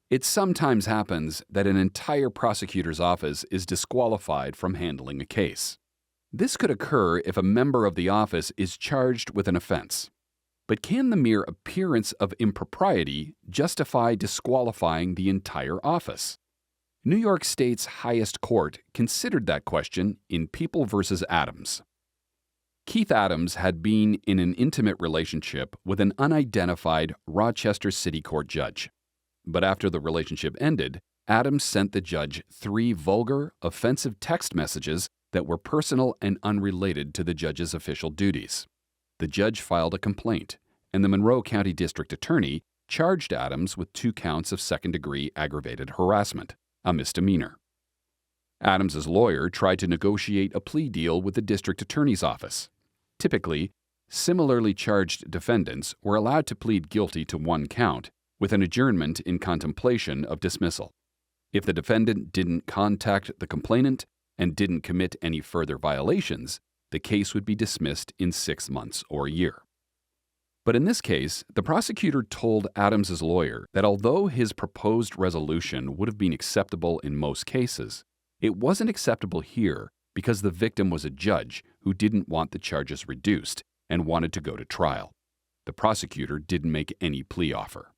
It sometimes happens that an entire prosecutor's office is disqualified from handling a case. This could occur if a member of the office is charged with an offense. But can the mere appearance of impropriety justify disqualifying the entire office? New York State's highest court considered that question in People v. Adams. Keith Adams had been in an intimate relationship with an unidentified Rochester City Court judge. But after the relationship ended, Adams sent the judge 3 vulgar, offensive text messages that were personal and unrelated to the judge's official duties. The judge filed a complaint, and the Monroe County District Attorney charged Adams with 2 counts of second-degree aggravated harassment, a misdemeanor. Adams's lawyer tried to negotiate a plea deal with the district attorney's office. Typically, similarly charged defendants were allowed to plead guilty to 1 count, with an adjournment in contemplation of dismissal. If the defendant didn't contact the complainant and didn't commit any further violations, the case would be dismissed in 6 months or a year. But in this case, the prosecutor told Adams's lawyer that although his proposed resolution would have been acceptable in most cases, it wasn't acceptable here because the victim was a judge who didn't want the charges reduced and wanted to go to trial. The prosecutor didn't make any plea offer.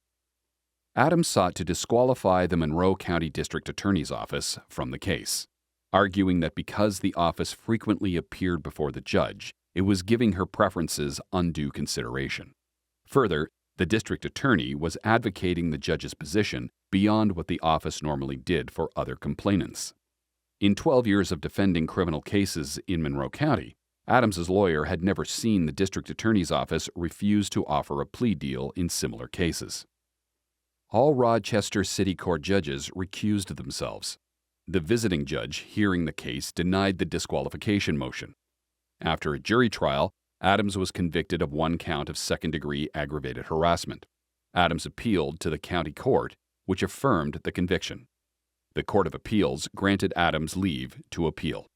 Adams sought to disqualify the Monroe County District Attorney's office from the case, arguing that because the office frequently appeared before the judge, it was giving her preferences undue consideration. Further, the district attorney was advocating the judge's position beyond what the office normally did for other complainants. In 12 years of defending criminal cases in Monroe County, Adams's lawyer had never seen the district attorney's office refuse to offer a plea deal in similar cases. All Rochester City Court judges recused themselves. The visiting judge hearing the case denied the disqualification motion. After a jury trial, Adams was convicted of 1 count of second-degree aggravated harassment. Adams appealed to the county court, which affirmed the conviction. The Court of Appeals granted Adams leave to appeal.